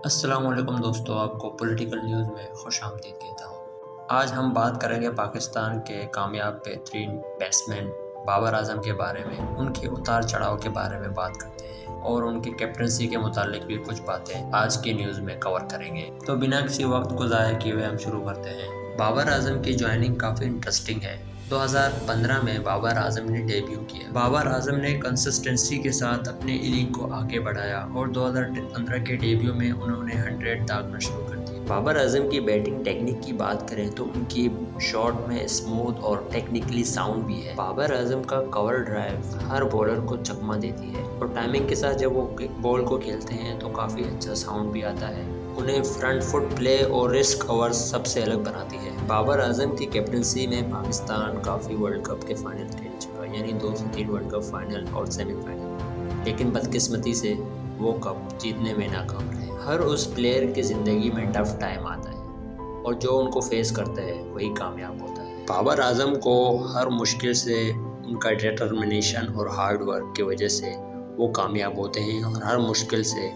अस्सलाम वालेकुम दोस्तों, आपको पॉलिटिकल न्यूज़ में खुशामदीद कहता हूँ। आज हम बात करेंगे पाकिस्तान के कामयाब बेहतरीन बैट्समैन बाबर आजम के बारे में। उनके उतार चढ़ाव के बारे में बात करते हैं और उनकी कैप्टनसी के मुतालिक भी कुछ बातें आज की न्यूज़ में कवर करेंगे। तो बिना किसी वक्त को ज़ाया किए हुए हम शुरू करते हैं। बाबर आजम की ज्वाइनिंग काफ़ी इंटरेस्टिंग है। 2015 में बाबर आजम ने डेब्यू किया। बाबर आजम ने कंसिस्टेंसी के साथ अपने इनिंग को आगे बढ़ाया और 2015 के डेब्यू में उन्होंने 100 दागना शुरू कर दिया। बाबर आजम की बैटिंग टेक्निक की बात करें तो उनकी शॉट में स्मूथ और टेक्निकली साउंड भी है। बाबर आजम का कवर ड्राइव हर बॉलर को चकमा देती है और टाइमिंग के साथ जब वो बॉल को खेलते हैं तो काफ़ी अच्छा साउंड भी आता है। उन्हें फ्रंट फुट प्ले और रिस्क ओवर्स सबसे अलग बनाती है। बाबर आजम की कैप्टनसी में पाकिस्तान काफ़ी वर्ल्ड कप के फाइनल खेल चुका, यानी 2 से 3 वर्ल्ड कप फाइनल और सेमीफाइनल, लेकिन बदकिस्मती से वो कप जीतने में नाकाम रहे। हर उस प्लेयर की ज़िंदगी में टफ टाइम आता है और जो उनको फेस करता है वही कामयाब होता है। बाबर आजम को हर मुश्किल से उनका डिटर्मिनेशन और हार्ड वर्क की वजह से वो कामयाब होते हैं और हर मुश्किल से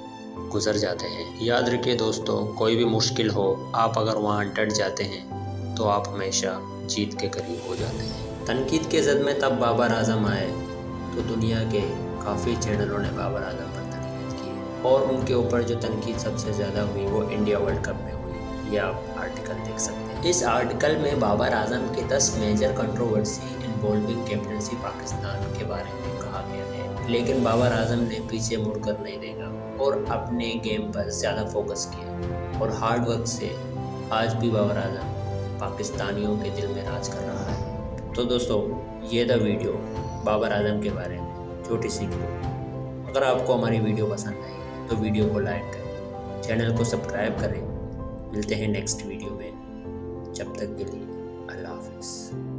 गुजर जाते हैं। याद रखिए दोस्तों, कोई भी मुश्किल हो, आप अगर वहाँ डट जाते हैं तो आप हमेशा जीत के करीब हो जाते हैं। तनकीद के ज़द में तब बाबर आजम आए तो दुनिया के काफ़ी चैनलों ने बाबर आजम पर तनकीद की और उनके ऊपर जो तनकीद सबसे ज़्यादा हुई वो इंडिया वर्ल्ड कप में हुई। ये आप आर्टिकल देख सकते हैं। इस आर्टिकल में बाबर आजम के 10 major controversy involving captaincy Pakistan के बारे में कहा गया है, लेकिन बाबर आजम ने पीछे मुड़कर नहीं देखा और अपने गेम पर ज़्यादा फोकस किया और हार्ड वर्क से आज भी बाबर आजम पाकिस्तानियों के दिल में राज कर रहा है। तो दोस्तों, ये था वीडियो बाबर आजम के बारे में, छोटी सी वीडियो। अगर आपको हमारी वीडियो पसंद आई तो वीडियो को लाइक करें, चैनल को सब्सक्राइब करें। मिलते हैं नेक्स्ट वीडियो में, जब तक के लिए अल्लाह हाफिज़।